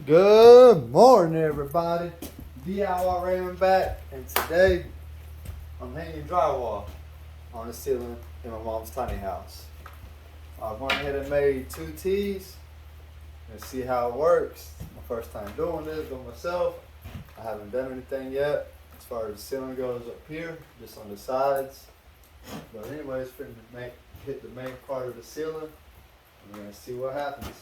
Good morning, everybody. DIY Raymond back, and today I'm hanging drywall on the ceiling in my mom's tiny house. I went ahead and made 2 T's and see how it works. My first time doing this by myself. I haven't done anything yet as far as the ceiling goes up here, just on the sides. But anyways, finna hit the main part of the ceiling. We're gonna see what happens.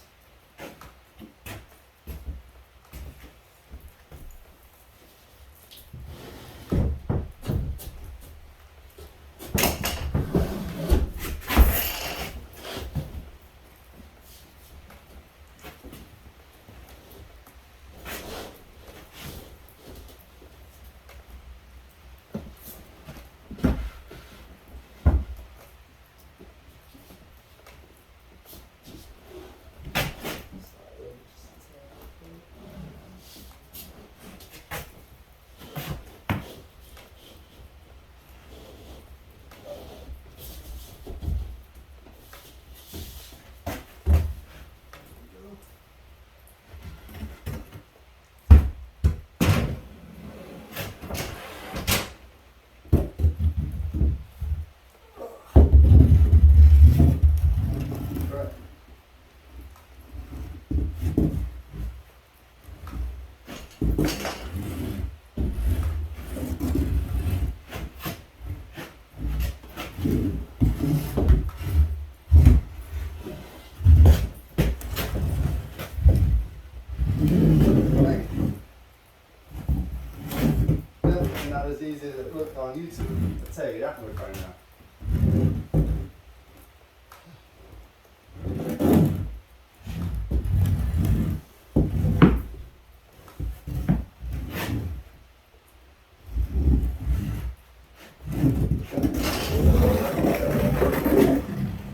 Definitely not as easy as it looked on YouTube. I'll tell you that much right now.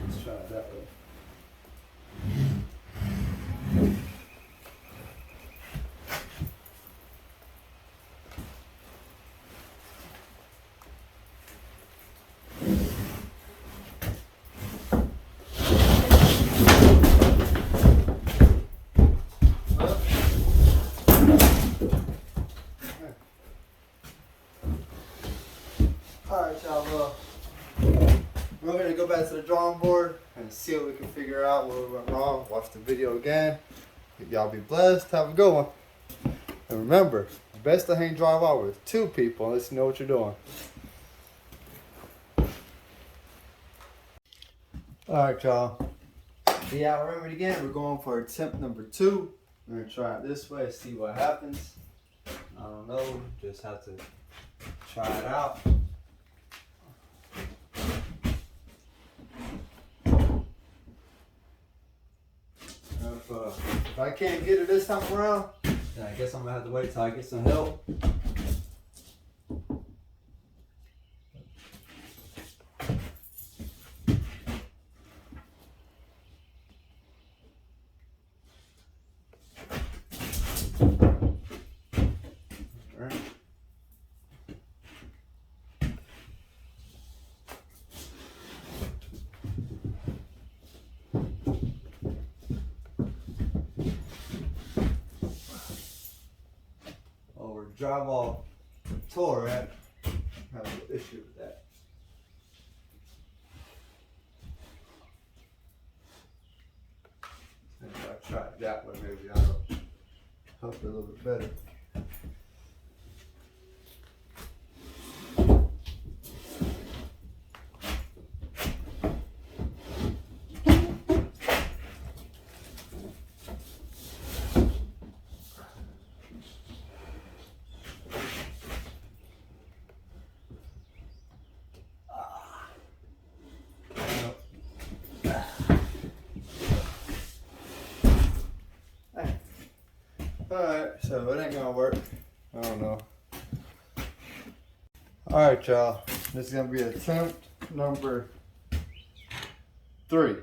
Let's try it that way. Alright, y'all, we're going to go back to the drawing board and see what we can figure out where we went wrong. Watch the video again. Y'all be blessed. Have a good one. And remember, best to hang drywall with 2 people unless you know what you're doing. Alright, y'all. Yeah, remember it again. We're going for attempt number 2. We're going to try it this way, see what happens. I don't know. Just have to try it out. If I can't get it this time around, then I guess I'm gonna have to wait till I get some help. Drywall tore at. I have an issue with that. And if I try it that way, maybe that'll help it a little bit better. Alright, so it ain't gonna work. I don't know. Alright, y'all. This is gonna be attempt number 3.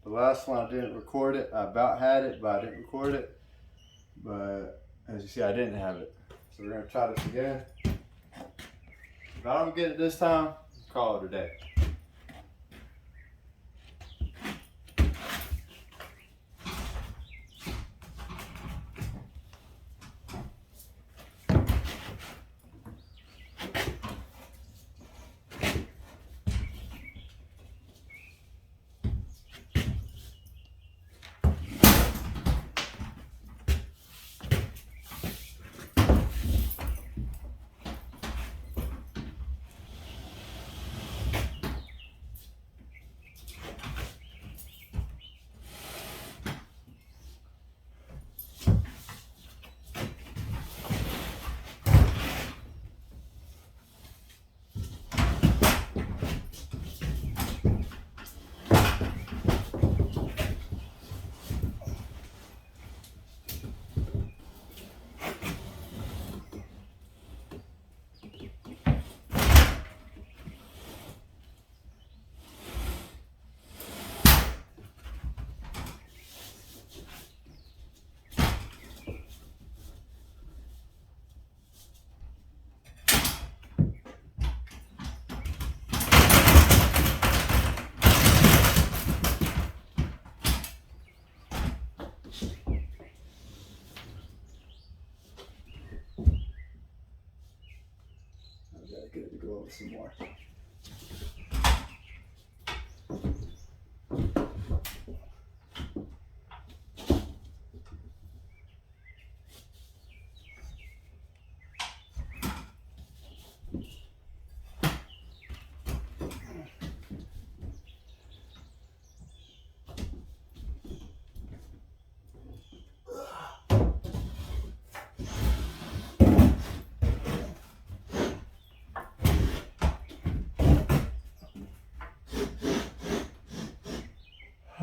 The last one I didn't record it. I about had it, but I didn't record it. But as you see, I didn't have it. So we're gonna try this again. If I don't get it this time, call it a day. it some more.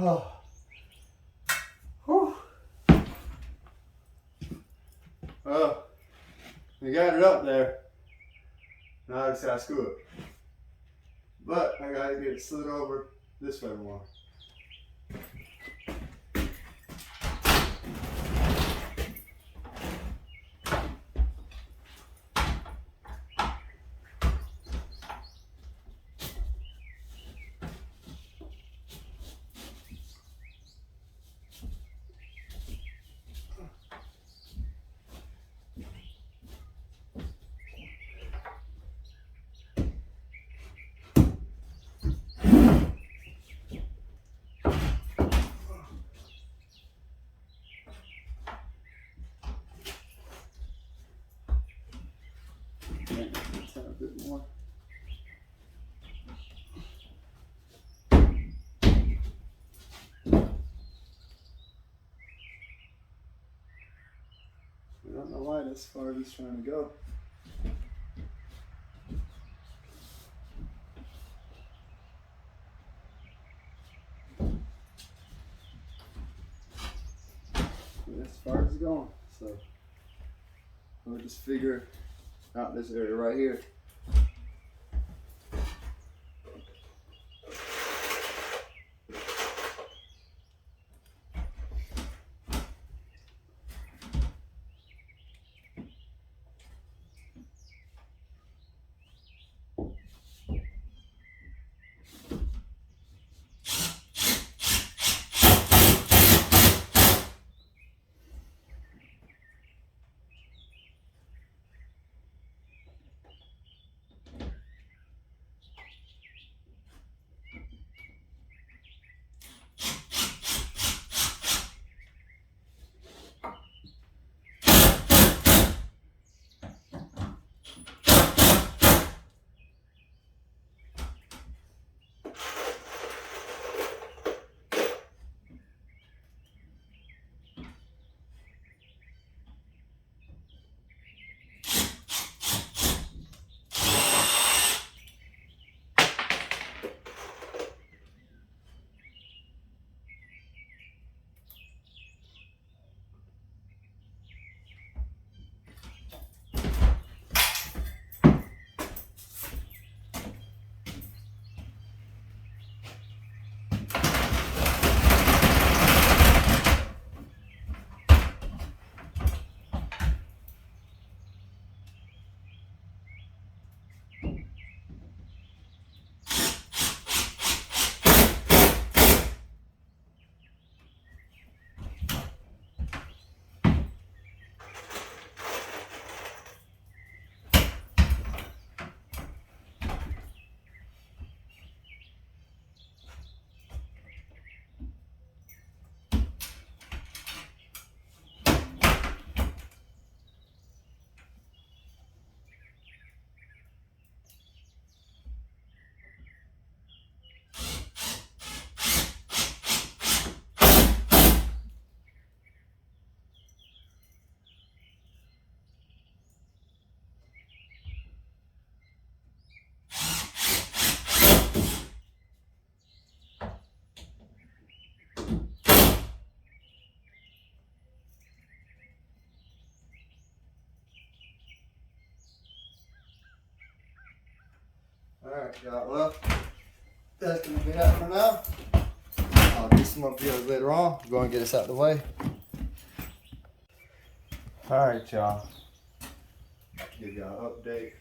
Oh. Whew. Well, we got it up there. Now I just gotta screw it. But I gotta get it slid over this way more. A bit more. I don't know why this far is trying to go. As far as it's going, so we'll just figure out this area right here. Alright, y'all, well, that's going to be that for now. I'll do some more videos later on. Go and get us out of the way. Alright, y'all. Give y'all an update.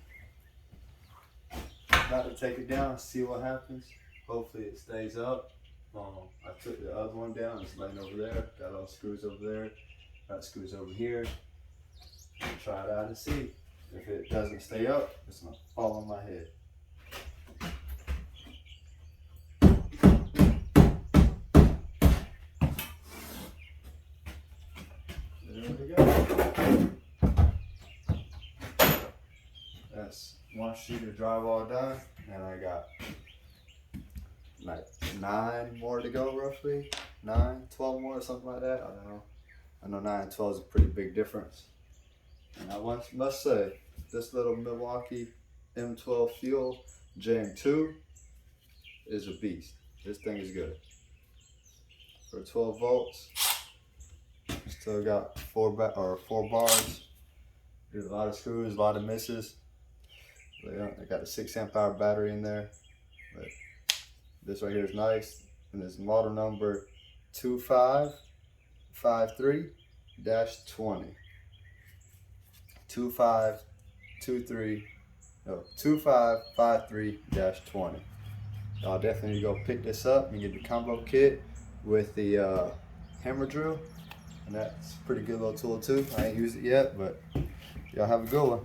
About to take it down, see what happens. Hopefully it stays up. I took the other one down, it's laying over there. Got all the screws over there. Got screws over here. Try it out and see. If it doesn't stay up, it's going to fall on my head. there we go. That's one sheet of drywall done, and I got like 9 more to go, roughly 12 more or something like that. I don't know. I know 9 and 12 is a pretty big difference. And I must say, this little Milwaukee M12 Fuel Gen 2 is a beast. This thing is good. For 12 volts, still got 4 bars. There's a lot of screws, a lot of misses. I got a 6 amp hour battery in there. But this right here is nice. And it's model number 2553-20. 2553-20. I'll definitely go pick this up and get the combo kit with the hammer drill, and that's a pretty good little tool too. I ain't used it yet, but y'all have a good one.